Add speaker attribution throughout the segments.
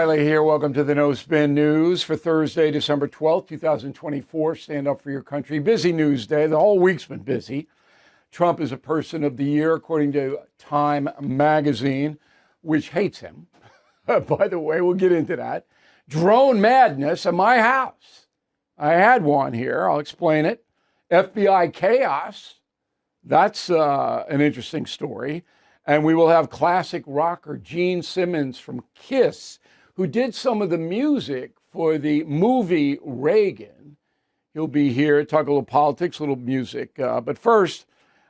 Speaker 1: Reilly here. Welcome to the No Spin News for Thursday, December 12th, 2024. Stand up for your country. Busy news day. The whole week's been busy. Trump is a person of the year, according to Time magazine, which hates him. By the way, we'll get into that. Drone madness at my house. I had one here. I'll explain it. FBI chaos. That's an interesting story. And we will have classic rocker Gene Simmons from Kiss, who did some of the music for the movie Reagan. He'll be here, talk a little politics, a little music. But first,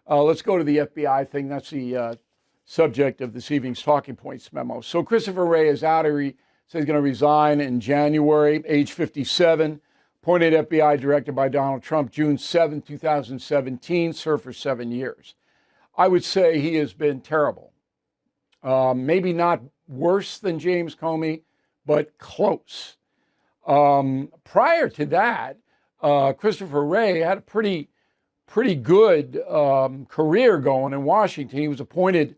Speaker 1: let's go to the FBI thing. That's the subject of this evening's Talking Points memo. So Christopher Wray is out. He says he's going to resign in January, age 57. Appointed FBI director by Donald Trump, June 7, 2017, served for 7 years. I would say he has been terrible. Maybe not worse than James Comey, but close. Prior to that, Christopher Wray had a pretty good career going in Washington. He was appointed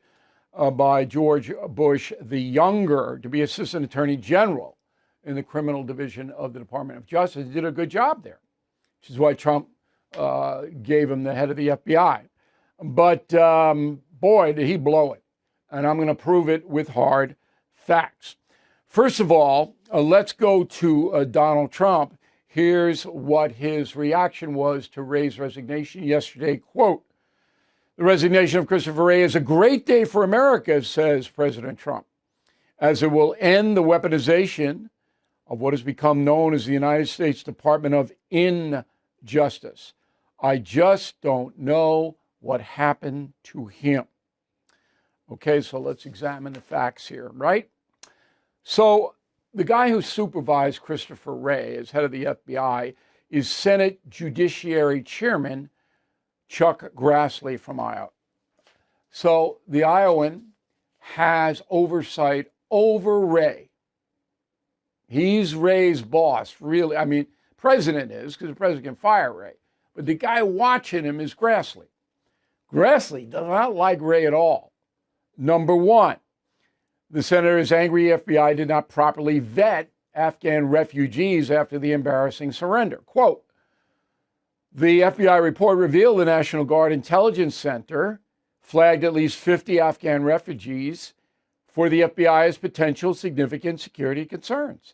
Speaker 1: by George Bush the Younger to be Assistant Attorney General in the criminal division of the Department of Justice. He did a good job there, which is why Trump gave him the head of the FBI. But boy, did he blow it. And I'm going to prove it with hard facts. First of all, let's go to Donald Trump. Here's what his reaction was to Wray's resignation yesterday. Quote, "The resignation of Christopher Wray is a great day for America," says President Trump, "as it will end the weaponization of what has become known as the United States Department of Injustice. I just don't know what happened to him." Okay, so let's examine the facts here, right? So the guy who supervised Christopher Wray as head of the FBI is Senate Judiciary Chairman Chuck Grassley from Iowa. So the Iowan has oversight over Wray. He's Wray's boss, really. I mean, president is, because the president can fire Wray. But the guy watching him is Grassley. Grassley does not like Wray at all. Number one, the senator is angry FBI did not properly vet Afghan refugees after the embarrassing surrender. Quote, "The FBI report revealed the National Guard Intelligence Center flagged at least 50 Afghan refugees for the FBI as potential significant security concerns.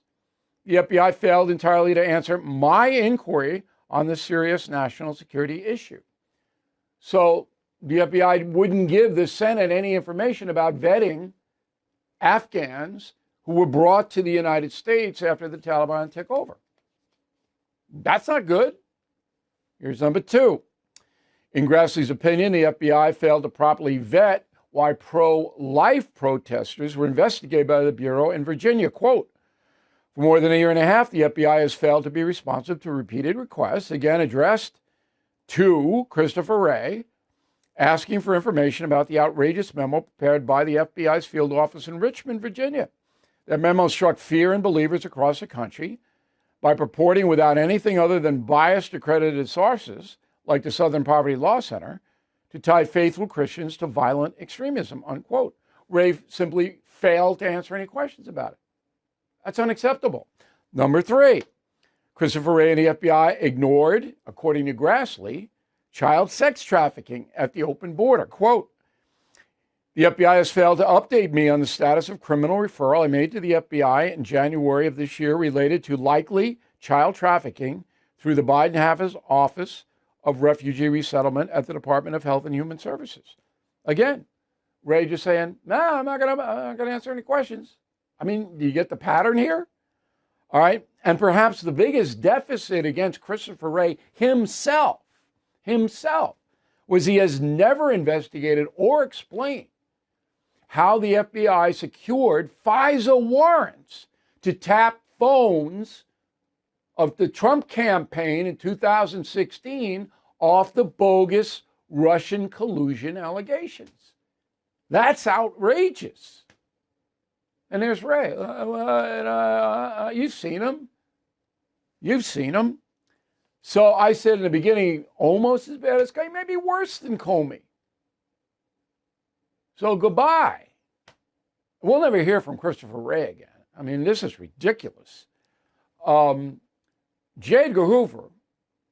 Speaker 1: The FBI failed entirely to answer my inquiry on the serious national security issue." So the FBI wouldn't give the Senate any information about vetting Afghans who were brought to the United States after the Taliban took over. That's not good. Here's number two. In Grassley's opinion, the FBI failed to properly vet why pro-life protesters were investigated by the Bureau in Virginia. Quote, "For more than a year and a half, the FBI has failed to be responsive to repeated requests, again addressed to Christopher Wray, asking for information about the outrageous memo prepared by the FBI's field office in Richmond, Virginia. That memo struck fear in believers across the country by purporting without anything other than biased accredited sources, like the Southern Poverty Law Center, to tie faithful Christians to violent extremism," unquote. Wray simply failed to answer any questions about it. That's unacceptable. Number three, Christopher Wray and the FBI ignored, according to Grassley, child sex trafficking at the open border. Quote, "The FBI has failed to update me on the status of criminal referral I made to the FBI in January of this year related to likely child trafficking through the Biden Office of Refugee Resettlement at the Department of Health and Human Services." Again, Wray just saying, "No, I'm not gonna answer any questions." I mean, do you get the pattern here? All right, and perhaps the biggest deficit against Christopher Wray himself was he has never investigated or explained how the FBI secured FISA warrants to tap phones of the Trump campaign in 2016 off the bogus Russian collusion allegations. That's outrageous. And there's Wray. You've seen him. You've seen him. So I said in the beginning, almost as bad as Comey, maybe worse than Comey. So goodbye. We'll never hear from Christopher Wray again. I mean, this is ridiculous. J. Edgar Hoover,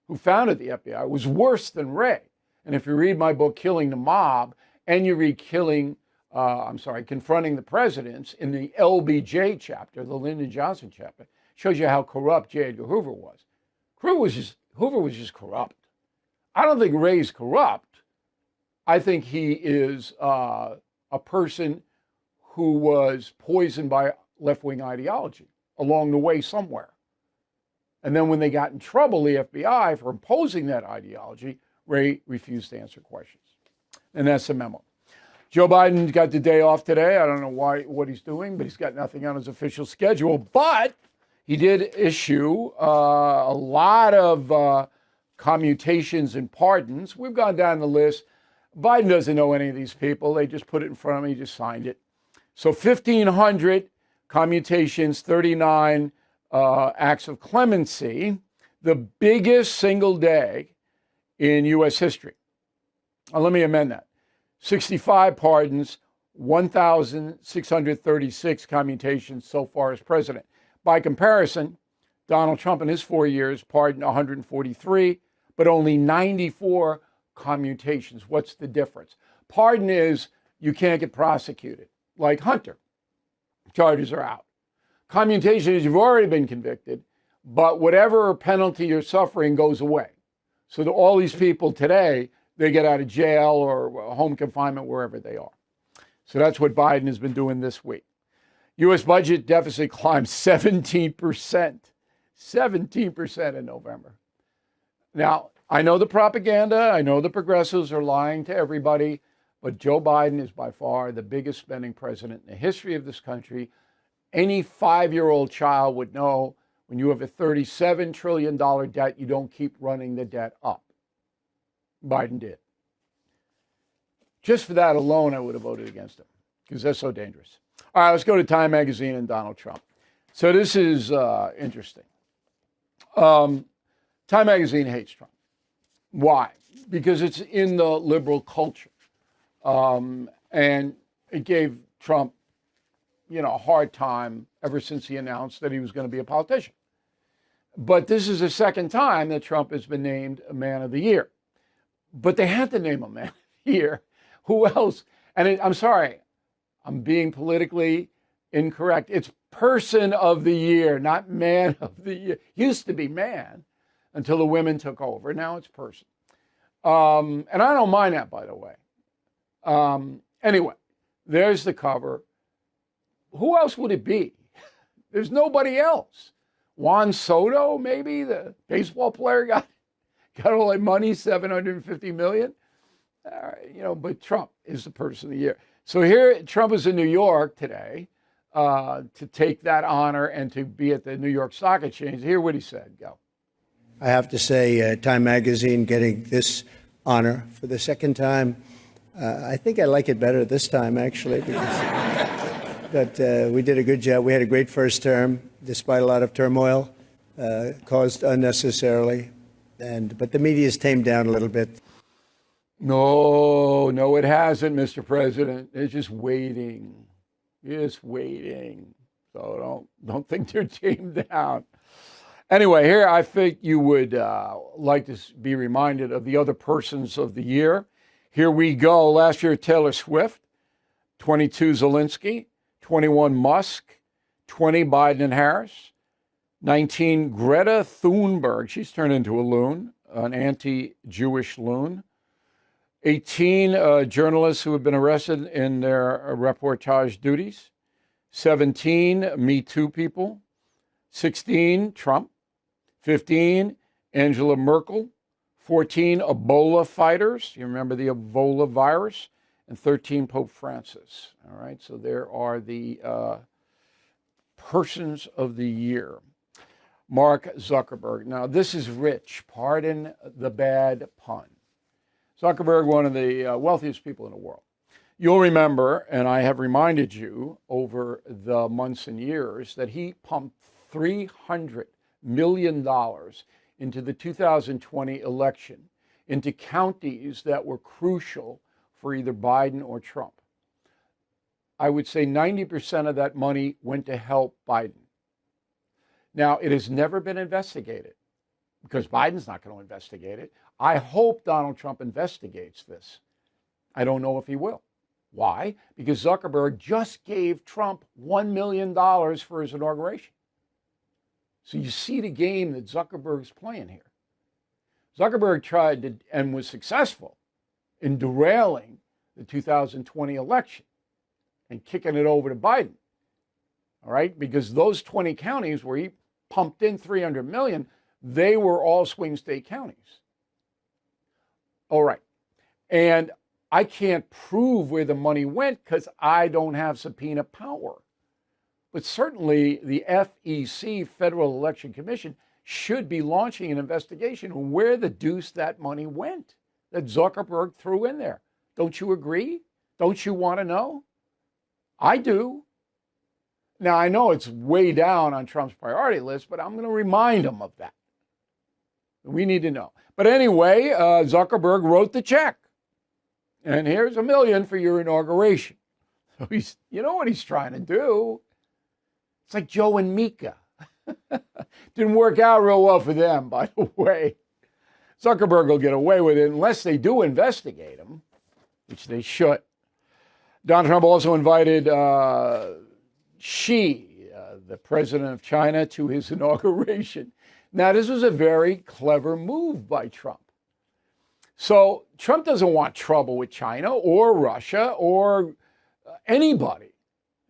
Speaker 1: who founded the FBI, was worse than Wray. And if you read my book, Killing the Mob, and you read Confronting the Presidents in the LBJ chapter, the Lyndon Johnson chapter, shows you how corrupt J. Edgar Hoover was. Hoover was just corrupt. I don't think Wray's corrupt. I think he is a person who was poisoned by left-wing ideology along the way somewhere. And then when they got in trouble, the FBI, for imposing that ideology, Wray refused to answer questions. And that's the memo. Joe Biden got the day off today. I don't know what he's doing, but he's got nothing on his official schedule. But he did issue a lot of commutations and pardons. We've gone down the list. Biden doesn't know any of these people. They just put it in front of him. He just signed it. So 1,500 commutations, 39 acts of clemency, the biggest single day in U.S. history. Let me amend that. 65 pardons, 1,636 commutations so far as president. By comparison, Donald Trump in his 4 years pardoned 143, but only 94 commutations. What's the difference? Pardon is you can't get prosecuted, like Hunter. Charges are out. Commutation is you've already been convicted, but whatever penalty you're suffering goes away. So all these people today, they get out of jail or home confinement, wherever they are. So that's what Biden has been doing this week. U.S. budget deficit climbed 17%. 17% in November. Now, I know the propaganda. I know the progressives are lying to everybody. But Joe Biden is by far the biggest spending president in the history of this country. Any 5-year-old child would know when you have a $37 trillion debt, you don't keep running the debt up. Biden did. Just for that alone, I would have voted against him because that's so dangerous. All right, let's go to Time Magazine and Donald Trump. So this is interesting. Time Magazine hates Trump. Why? Because it's in the liberal culture. And it gave Trump, a hard time ever since he announced that he was going to be a politician. But this is the second time that Trump has been named a Man of the Year. But they had to name a Man of the Year. Who else? And I'm sorry, I'm being politically incorrect. It's Person of the Year, not Man of the Year. Used to be Man until the women took over. Now it's Person. And I don't mind that, by the way. Anyway, there's the cover. Who else would it be? There's nobody else. Juan Soto, maybe, the baseball player got all that money, $750 million. But Trump is the Person of the Year. So here, Trump is in New York today to take that honor and to be at the New York Stock Exchange. Hear what he said. Go.
Speaker 2: I have to say, Time Magazine getting this honor for the second time. I think I like it better this time, actually, because but we did a good job. We had a great first term, despite a lot of turmoil caused unnecessarily. But the media's tamed down a little bit.
Speaker 1: No, it hasn't, Mr. President. It's just waiting. Just waiting. So don't think they're tamed down. Anyway, here I think you would like to be reminded of the other persons of the year. Here we go. Last year, Taylor Swift, 22 Zelensky, 21 Musk, 20 Biden and Harris, 19 Greta Thunberg. She's turned into a loon, an anti-Jewish loon. 18 journalists who have been arrested in their reportage duties. 17 Me Too people. 16 Trump. 15 Angela Merkel. 14 Ebola fighters. You remember the Ebola virus? And 13 Pope Francis. All right, so there are the persons of the year. Mark Zuckerberg. Now, this is rich. Pardon the bad pun. Zuckerberg, one of the wealthiest people in the world. You'll remember, and I have reminded you over the months and years, that he pumped $300 million into the 2020 election, into counties that were crucial for either Biden or Trump. I would say 90% of that money went to help Biden. Now, it has never been investigated because Biden's not going to investigate it. I hope Donald Trump investigates this. I don't know if he will. Why? Because Zuckerberg just gave Trump $1 million for his inauguration. So you see the game that Zuckerberg's playing here. Zuckerberg tried to, and was successful in derailing the 2020 election and kicking it over to Biden. All right? Because those 20 counties where he pumped in $300 million, they were all swing state counties. All right. And I can't prove where the money went because I don't have subpoena power. But certainly the FEC, Federal Election Commission, should be launching an investigation on where the deuce that money went that Zuckerberg threw in there. Don't you agree? Don't you want to know? I do. Now, I know it's way down on Trump's priority list, but I'm going to remind him of that. We need to know. But anyway, Zuckerberg wrote the check. And here's $1 million for your inauguration. So you know what he's trying to do? It's like Joe and Mika. Didn't work out real well for them, by the way. Zuckerberg will get away with it unless they do investigate him, which they should. Donald Trump also invited Xi, the president of China, to his inauguration. Now, this was a very clever move by Trump. So Trump doesn't want trouble with China or Russia or anybody.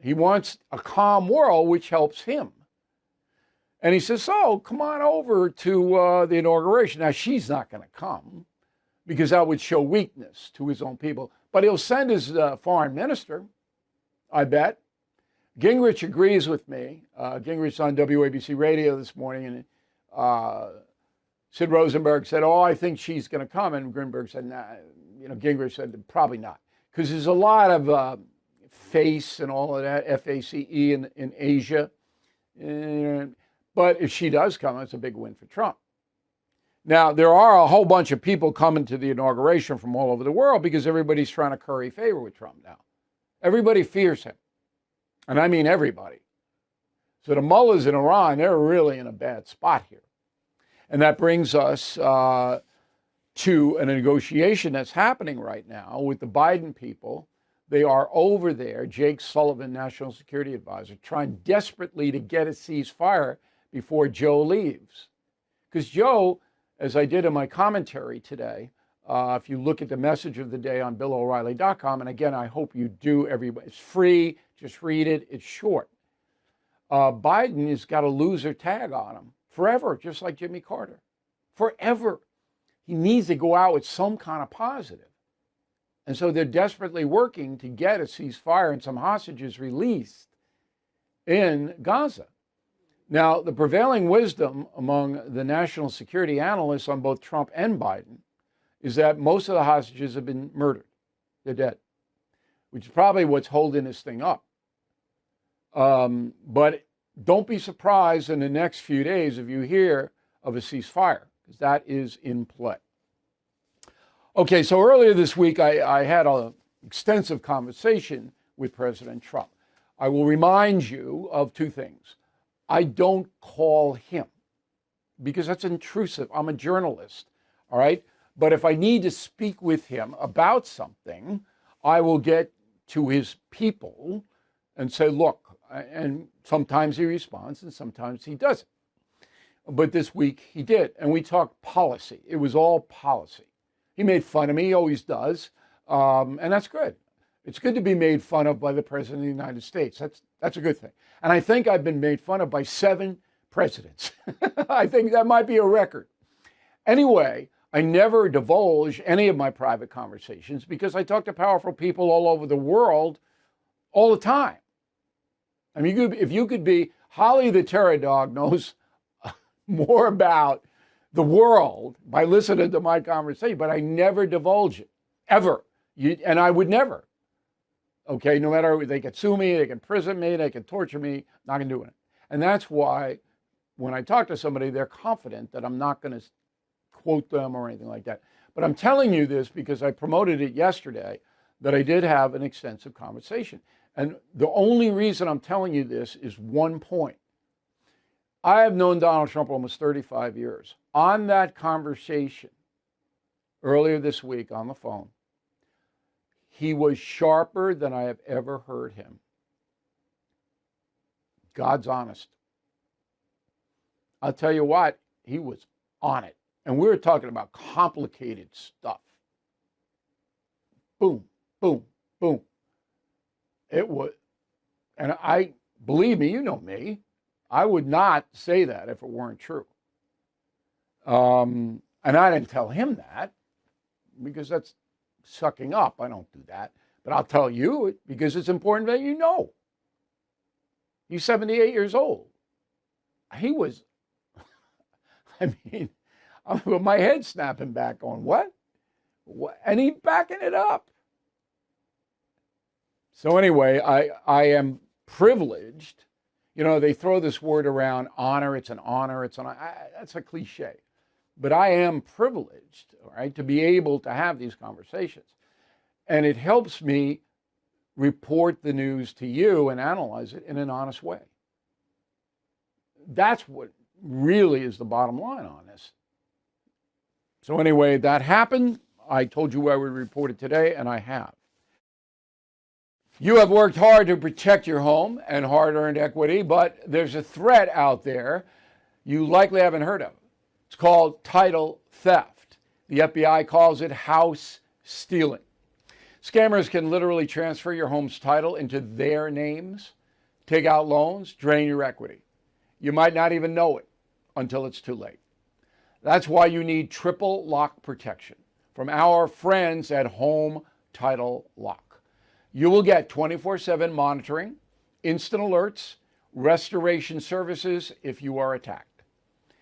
Speaker 1: He wants a calm world, which helps him. And he says, so come on over to the inauguration. Now, she's not going to come because that would show weakness to his own people. But he'll send his foreign minister, I bet. Gingrich agrees with me. Gingrich's on WABC radio this morning, and Sid Rosenberg said, oh, I think she's going to come. And Grinberg said, nah. Gingrich said, probably not. Because there's a lot of FACE and all of that, FACE in Asia. But if she does come, it's a big win for Trump. Now, there are a whole bunch of people coming to the inauguration from all over the world because everybody's trying to curry favor with Trump now. Everybody fears him. And I mean everybody. So the mullahs in Iran, they're really in a bad spot here. And that brings us to a negotiation that's happening right now with the Biden people. They are over there, Jake Sullivan, National Security Advisor, trying desperately to get a ceasefire before Joe leaves. Because Joe, as I did in my commentary today, if you look at the message of the day on BillO'Reilly.com, and again, I hope you do, everybody. It's free, just read it, it's short. Biden has got a loser tag on him forever, just like Jimmy Carter. Forever. He needs to go out with some kind of positive. And so they're desperately working to get a ceasefire and some hostages released in Gaza. Now, the prevailing wisdom among the national security analysts on both Trump and Biden is that most of the hostages have been murdered. They're dead, which is probably what's holding this thing up. But don't be surprised in the next few days if you hear of a ceasefire, because that is in play. Okay, so earlier this week, I had an extensive conversation with President Trump. I will remind you of two things. I don't call him because that's intrusive. I'm a journalist, all right? But if I need to speak with him about something, I will get to his people and say, look, and sometimes he responds and sometimes he doesn't. But this week he did, and we talked policy. It was all policy. He made fun of me, he always does, and that's good. It's good to be made fun of by the President of the United States. That's a good thing. And I think I've been made fun of by 7 presidents. I think that might be a record. Anyway, I never divulge any of my private conversations because I talk to powerful people all over the world all the time. I mean, if you could be, Holly the Terror Dog knows more about the world by listening to my conversation, but I never divulge it, ever. And I would never. Okay, no matter, they can sue me, they can prison me, they can torture me, not going to do it. And that's why when I talk to somebody, they're confident that I'm not going to quote them or anything like that. But I'm telling you this because I promoted it yesterday, that I did have an extensive conversation. And the only reason I'm telling you this is one point. I have known Donald Trump almost 35 years. On that conversation earlier this week on the phone, he was sharper than I have ever heard him. God's honest. I'll tell you what, he was on it. And we were talking about complicated stuff. Boom, boom, boom. It was, and I, believe me, you know me, I would not say that if it weren't true. And I didn't tell him that because that's sucking up. I don't do that. But I'll tell you it because it's important that you know. He's 78 years old. He was, I mean, with my head snapping back on what? And he's backing it up. So anyway, I am privileged. You know, they throw this word around, honor. It's an honor. That's a cliche. But I am privileged, all right, to be able to have these conversations. And it helps me report the news to you and analyze it in an honest way. That's what really is the bottom line on this. So anyway, that happened. I told you I would report it today, and I have. You have worked hard to protect your home and hard-earned equity, but there's a threat out there you likely haven't heard of. It's called title theft. The FBI calls it house stealing. Scammers can literally transfer your home's title into their names, take out loans, drain your equity. You might not even know it until it's too late. That's why you need triple lock protection from our friends at Home Title Lock. You will get 24/7 monitoring, instant alerts, restoration services if you are attacked.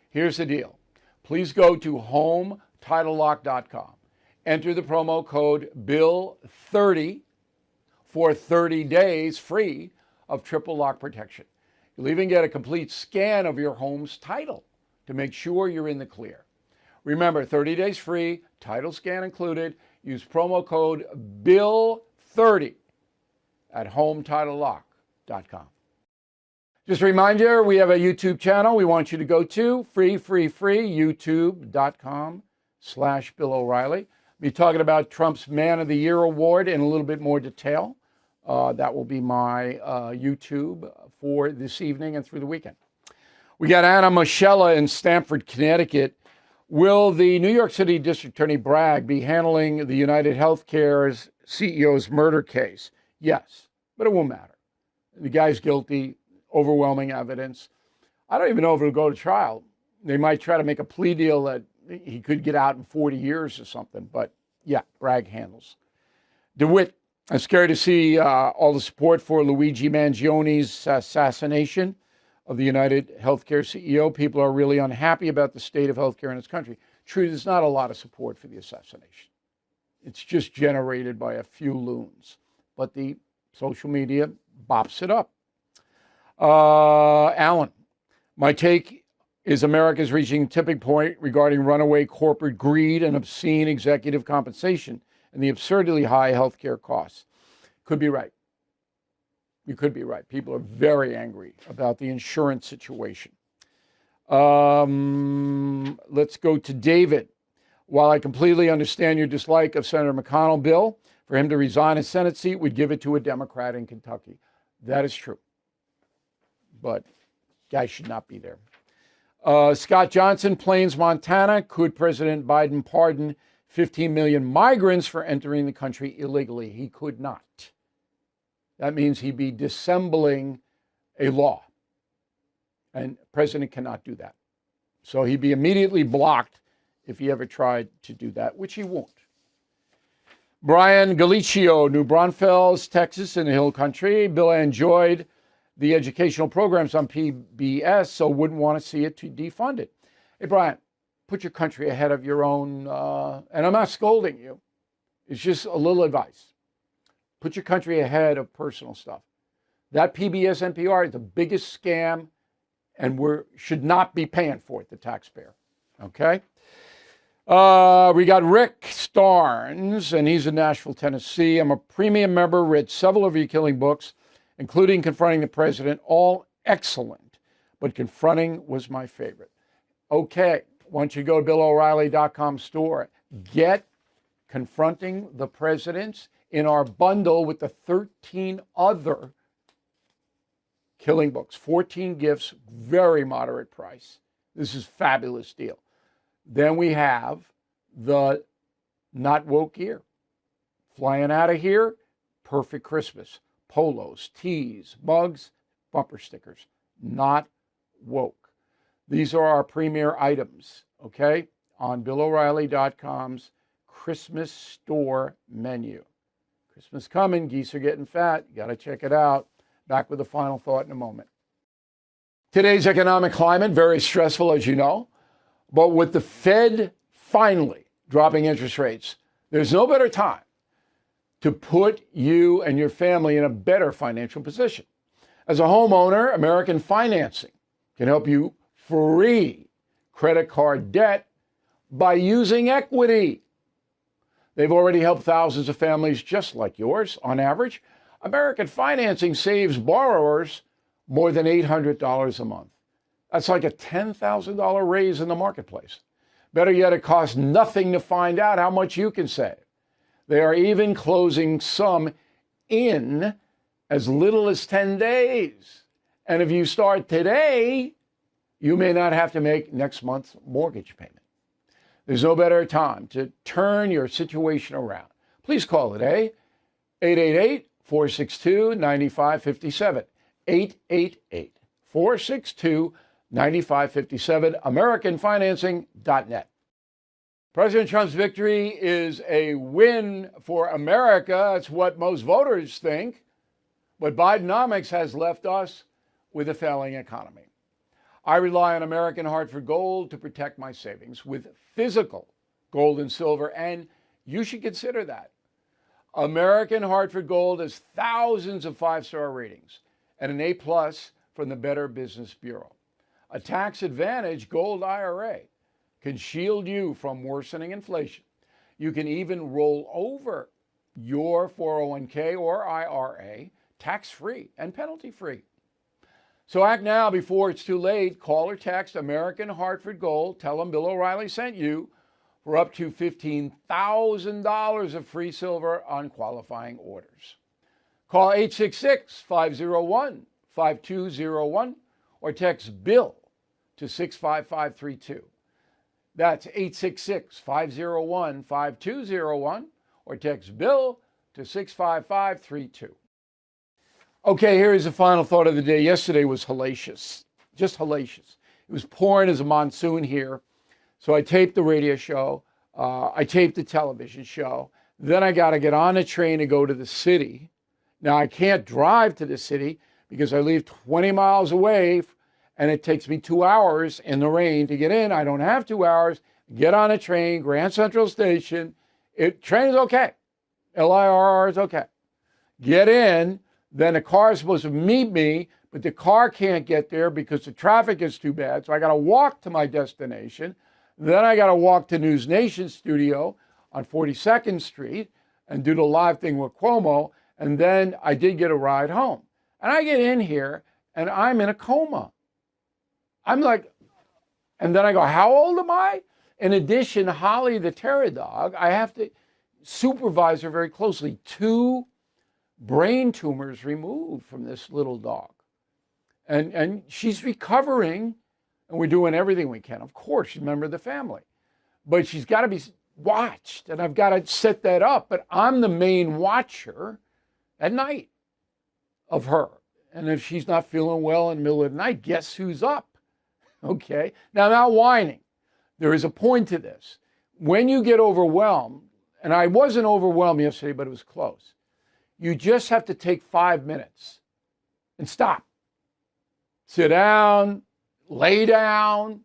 Speaker 1: Here's the deal. Please go to HomeTitleLock.com. Enter the promo code BILL30 for 30 days free of triple lock protection. You'll even get a complete scan of your home's title to make sure you're in the clear. Remember, 30 days free, title scan included. Use promo code BILL30 at HomeTitleLock.com. Just a reminder, we have a YouTube channel we want you to go to, free, youtube.com/Bill O'Reilly. We'll be talking about Trump's Man of the Year award in a little bit more detail. That will be my YouTube for this evening and through the weekend. We got Anna Moschella in Stamford, Connecticut. Will the New York City District Attorney Bragg be handling the United Healthcare's CEO's murder case? Yes, but it won't matter. The guy's guilty, overwhelming evidence. I don't even know if it'll go to trial. They might try to make a plea deal that he could get out in 40 years or something, but yeah, Bragg handles. DeWitt, I'm scared to see all the support for Luigi Mangioni's assassination of the United Healthcare CEO. People are really unhappy about the state of healthcare in this country. Truth, there's not a lot of support for the assassination. It's just generated by a few loons. But the social media bops it up. Alan, my take is America's reaching a tipping point regarding runaway corporate greed and obscene executive compensation and the absurdly high healthcare costs. Could be right. You could be right. People are very angry about the insurance situation. Let's go to David. While I completely understand your dislike of Senator McConnell bill, for him to resign his Senate seat would give it to a Democrat in Kentucky. That is true. But guy should not be there. Scott Johnson, Plains, Montana. Could President Biden pardon 15 million migrants for entering the country illegally? He could not. That means he'd be dissembling a law. And the president cannot do that. So he'd be immediately blocked if he ever tried to do that, which he won't. Brian Galicchio, New Braunfels, Texas, in the Hill Country. Bill, I enjoyed the educational programs on PBS, so wouldn't want to see it to defund it. Hey, Brian, put your country ahead of your own, and I'm not scolding you. It's just a little advice. Put your country ahead of personal stuff. That PBS NPR is the biggest scam, and we should not be paying for it, the taxpayer. Okay? We got Rick Starnes, and he's in Nashville, Tennessee. I'm a premium member, read several of your killing books. including confronting the president, all excellent, but confronting was my favorite. Okay, once you go to BillO'Reilly.com store, get Confronting the Presidents in our bundle with the 13 other killing books. 14 gifts, very moderate price. This is a fabulous deal. Then we have the Not Woke Gear. Flying out of here, perfect Christmas. Polos, tees, mugs, bumper stickers. Not woke. These are our premier items, okay, on BillO'Reilly.com's Christmas store menu. Christmas coming, geese are getting fat. You got to check it out. Back with a final thought in a moment. Today's economic climate, very stressful, as you know. But with the Fed finally dropping interest rates, there's no better time to put you and your family in a better financial position. As a homeowner, American Financing can help you free credit card debt by using equity. They've already helped thousands of families just like yours. On average, American Financing saves borrowers more than $800 a month. That's like a $10,000 raise in the marketplace. Better yet, it costs nothing to find out how much you can save. They are even closing some in as little as 10 days. And if you start today, you may not have to make next month's mortgage payment. There's no better time to turn your situation around. Please call today, 888-462-9557. 888-462-9557, AmericanFinancing.net. President Trump's victory is a win for America. That's what most voters think. But Bidenomics has left us with a failing economy. I rely on American Hartford Gold to protect my savings with physical gold and silver, and you should consider that. American Hartford Gold has thousands of five-star ratings and an A+ from the Better Business Bureau. A tax-advantaged gold IRA can shield you from worsening inflation. You can even roll over your 401k or IRA tax-free and penalty-free. So act now before it's too late. Call or text American Hartford Gold. Tell them Bill O'Reilly sent you for up to $15,000 of free silver on qualifying orders. Call 866-501-5201 or text BILL to 65532. That's 866-501-5201 or text BILL to 65532. Okay, here is the final thought of the day. Yesterday was hellacious, just hellacious. It was pouring as a monsoon here. So I taped the radio show. I taped the television show. Then I got to get on a train to go to the city. Now, I can't drive to the city because I leave 20 miles away and it takes me 2 hours in the rain to get in. I don't have 2 hours. Get on a train, Grand Central Station. Train is okay. LIRR is okay. Get in. Then the car is supposed to meet me, but the car can't get there because the traffic is too bad. So I got to walk to my destination. Then I got to walk to News Nation studio on 42nd Street and do the live thing with Cuomo. And then I did get a ride home. And I get in here and I'm in a coma. I'm like, and then I go, how old am I? In addition, Holly, the terror dog, I have to supervise her very closely. 2 brain tumors removed from this little dog. And she's recovering, and we're doing everything we can. Of course, she's a member of the family. But she's got to be watched, and I've got to set that up. But I'm the main watcher at night of her. And if she's not feeling well in the middle of the night, guess who's up? Okay? Now, I'm not whining. There is a point to this. When you get overwhelmed, and I wasn't overwhelmed yesterday, but it was close. You just have to take 5 minutes and stop. Sit down, lay down,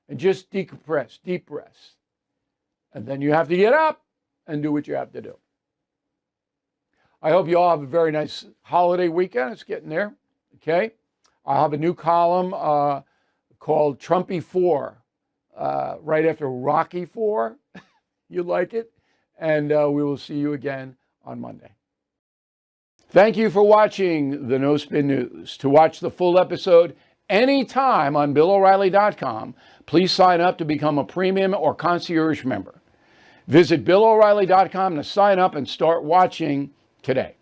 Speaker 1: and just decompress, deep rest. And then you have to get up and do what you have to do. I hope you all have a very nice holiday weekend. It's getting there, okay? I'll have a new column called Trumpy 4, right after Rocky 4. You like it? And we will see you again on Monday. Thank you for watching the No Spin News. To watch the full episode anytime on BillO'Reilly.com, please sign up to become a premium or concierge member. Visit BillO'Reilly.com to sign up and start watching today.